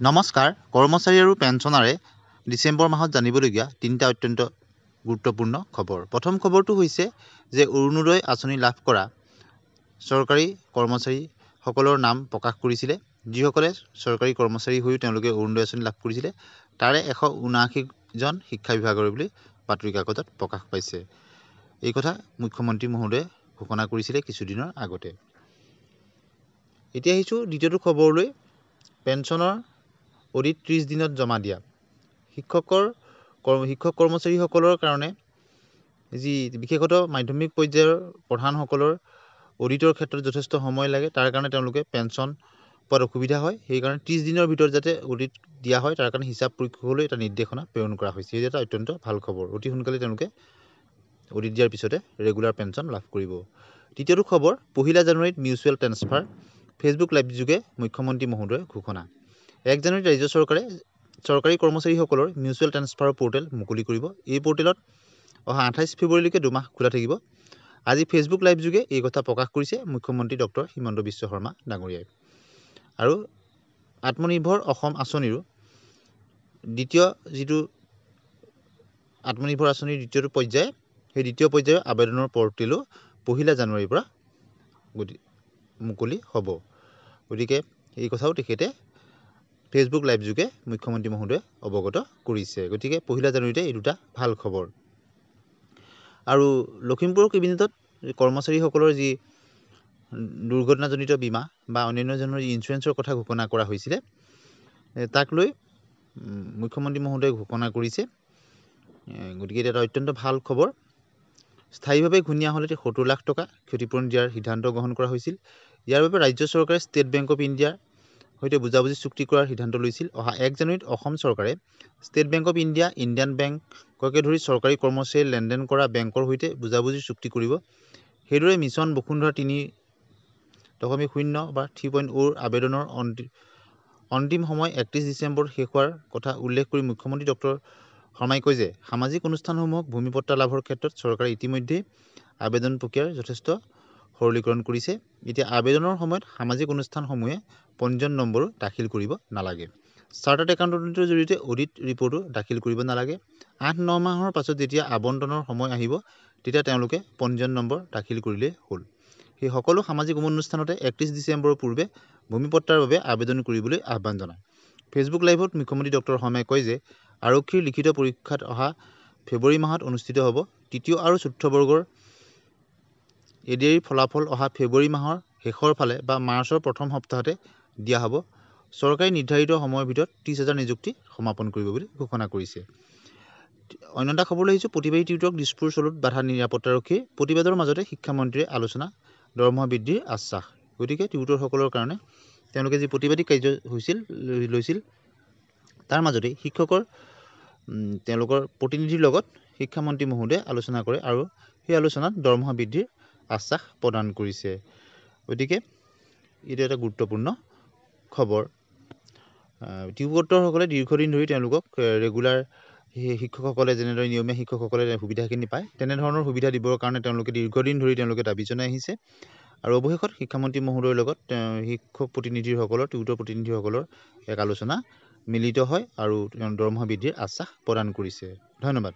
নমস্কাৰ। কৰ্মচাৰী আৰু পেঞ্চনাৰে ডিচেম্বৰ মাহত জানিবলগীয়া তিনিটা অত্যন্ত গুৰুত্বপূৰ্ণ খবৰ। প্ৰথম খবৰটো হৈছে যে অৰুণোদয় আঁচনি লাভ কৰা চৰকাৰী কৰ্মচাৰীসকলৰ নাম প্ৰকাশ কৰিছিলে। যিসকলে চৰকাৰী কৰ্মচাৰী হৈও তেওঁলোকে অৰুণোদয় আঁচনি লাভ কৰিছিলে, তাৰে 179জন শিক্ষা বিভাগৰ বুলি বাতৰি কাকতত প্ৰকাশ পাইছে। এই কথা মুখ্যমন্ত্ৰী মহোদয়ে ঘোষণা কৰিছিলে কিছুদিনৰ আগতে। এতিয়া আহিছোঁ দ্বিতীয়টো খবৰলৈ। পেঞ্চনৰ অডিট 30 দিনত জমা দিয়া। শিক্ষক কৰ্মচাৰীসকলৰ কাৰণে যি বিশেষতঃ মাধ্যমিক পৰ্যায়ৰ প্ৰধানসকলৰ অডিটৰ ক্ষেত্ৰত যথেষ্ট সময় লাগে, তাৰ কাৰণে তেওঁলোকে পেঞ্চন পোৱাত অসুবিধা হয়। সেইকাৰণে 30 দিনৰ ভিতৰত যাতে অডিট দিয়া হয়, তাৰ কাৰণে হিচাপ পৰীক্ষকলৈ এটা নিৰ্দেশনা প্ৰেৰণ কৰা হৈছে। এই এটা অত্যন্ত ভাল খবৰ। অতি সোনকালে তেওঁলোকে অডিট দিয়াৰ পিছতে ৰেগুলাৰ পেঞ্চন লাভ কৰিব। তৃতীয়টো খবৰ, 1 জানুৱাৰীত মিউচুৱেল ট্ৰেন্সফাৰ। ফেচবুক লাইভ যোগে মুখ্যমন্ত্ৰী মহোদয়ৰ ঘোষণা। 1 জানুৱাৰীত ৰাজ্য চৰকাৰে চৰকাৰী কৰ্মচাৰীসকলৰ মিউচুৱেল ট্ৰেন্সফাৰৰ পৰ্টেল মুকলি কৰিব। এই পৰ্টেলত অহা 28 ফেব্ৰুৱাৰীলৈকে 2 মাহ খোলা থাকিব। আজি ফেচবুক লাইভ যোগে এই কথা প্ৰকাশ কৰিছে মুখ্যমন্ত্ৰী ডক্টৰ হিমন্ত বিশ্ব শৰ্মা ডাঙৰীয়াই। আৰু আত্মনিৰ্ভৰ অসম আঁচনিৰো দ্বিতীয় যিটো আত্মনিৰ্ভৰ আঁচনিৰ দ্বিতীয়টো পৰ্যায়, সেই দ্বিতীয় পৰ্যায়ৰ আবেদনৰ পৰ্টেলো 1 জানুৱাৰীৰ পৰা মুকলি হ'ব। গতিকে এই কথাও তেখেতে ফেচবুক লাইভ যোগে মুখ্যমন্ত্ৰী মহোদয়ে অৱগত কৰিছে। গতিকে 1 জানুৱাৰীতে এই দুটা ভাল খবৰ। আৰু লখিমপুৰ কেবিনেটত কৰ্মচাৰীসকলৰ যি দুৰ্ঘটনাজনিত বীমা বা অন্যান্য ধৰণৰ ইঞ্চুৰেঞ্চৰ কথা ঘোষণা কৰা হৈছিলে, তাক লৈ মুখ্যমন্ত্ৰী মহোদয়ে ঘোষণা কৰিছে। গতিকে এটা অত্যন্ত ভাল খবৰ। স্থায়ীভাৱে ঘূণীয়া হ'লে 70 লাখ টকা ক্ষতিপূৰণ দিয়াৰ সিদ্ধান্ত গ্ৰহণ কৰা হৈছিল। ইয়াৰ বাবে ৰাজ্য চৰকাৰে ষ্টেট বেংক অৱ ইণ্ডিয়াৰ সৈতে বুজাবুজি চুক্তি কৰাৰ সিদ্ধান্ত লৈছিল। অহা 1 জানুৱাৰীত অসম চৰকাৰে state bank of India, Indian বেংককে ধৰি চৰকাৰী কৰ্মচাৰীয়ে লেনদেন কৰা বেংকৰ সৈতে বুজাবুজি চুক্তি কৰিব। সেইদৰে মিছন বসুন্ধৰা 3.0 বা 3.0 আবেদনৰ অন্তিম সময় 31 ডিচেম্বৰ শেষ হোৱাৰ কথা উল্লেখ কৰি মুখ্যমন্ত্ৰী ডক্টৰ শৰ্মাই কয় যে সামাজিক অনুষ্ঠানসমূহক ভূমিপট্টা লাভৰ ক্ষেত্ৰত চৰকাৰে ইতিমধ্যে আবেদন প্ৰক্ৰিয়াৰ যথেষ্ট সৰলীকৰণ কৰিছে। এতিয়া আবেদনৰ সময়ত সামাজিক অনুষ্ঠানসমূহে পঞ্জীয়ন নম্বৰো দাখিল কৰিব নালাগে। চাৰ্টাৰ্ড একাউণ্টেণ্টৰ জৰিয়তে অডিট ৰিপৰ্টো দাখিল কৰিব নালাগে। 8-9 মাহৰ পাছত যেতিয়া আবণ্টনৰ সময় আহিব, তেতিয়া তেওঁলোকে পঞ্জীয়ন নম্বৰ দাখিল কৰিলেই হ'ল। সেই সকলো সামাজিক অনুষ্ঠানতে 31 ডিচেম্বৰৰ পূৰ্বে ভূমিপট্টাৰ বাবে আবেদন কৰিবলৈ আহ্বান জনায়। ফেচবুক লাইভত মুখ্যমন্ত্ৰী ডক্টৰ শৰ্মাই কয় যে আৰক্ষীৰ লিখিত পৰীক্ষাত অহা ফেব্ৰুৱাৰী মাহত অনুষ্ঠিত হ'ব। 3য় আৰু 4ৰ্থ বৰ্গৰ এডিআৰিৰ ফলাফল অহা ফেব্ৰুৱাৰী মাহৰ শেষৰ ফালে বা মাৰ্চৰ প্ৰথম সপ্তাহতে দিয়া হ'ব। চৰকাৰে নিৰ্ধাৰিত সময়ৰ ভিতৰত 30,000 নিযুক্তি সমাপন কৰিব বুলি ঘোষণা কৰিছে। অন্য এটা খবৰ আহিছোঁ, প্ৰতিবাদী টিউটৰক দিছপুৰ চলোত বাধা নিৰাপত্তাৰক্ষীৰ। প্ৰতিবাদৰ মাজতে শিক্ষামন্ত্ৰীয়ে আলোচনা, দৰমহা বৃদ্ধিৰ আশ্বাস। গতিকে টিউটৰসকলৰ কাৰণে তেওঁলোকে যি প্ৰতিবাদী কাৰ্যসূচী লৈছিল, তাৰ মাজতে শিক্ষকৰ তেওঁলোকৰ প্ৰতিনিধিৰ লগত শিক্ষামন্ত্ৰী মহোদয়ে আলোচনা কৰে আৰু সেই আলোচনাত দৰমহা বৃদ্ধিৰ আশ্বাস প্ৰদান কৰিছে। গতিকে এইটো এটা গুৰুত্বপূৰ্ণ খবৰ। টিউটৰসকলে দীৰ্ঘদিন ধৰি তেওঁলোকক ৰেগুলাৰ শিক্ষকসকলে যেনেদৰে নিয়মীয়া শিক্ষকসকলে সুবিধাখিনি পায়, তেনেধৰণৰ সুবিধা দিবৰ কাৰণে তেওঁলোকে দীৰ্ঘদিন ধৰি তেওঁলোকে জনাই আহিছে। আৰু অৱশেষত শিক্ষামন্ত্ৰী মহোদয়ৰ লগত শিক্ষক প্ৰতিনিধিসকলৰ, টিউটৰ প্ৰতিনিধিসকলৰ এক আলোচনা মিলিত হয় আৰু দৰমহা বৃদ্ধিৰ আশ্বাস প্ৰদান কৰিছে। ধন্যবাদ।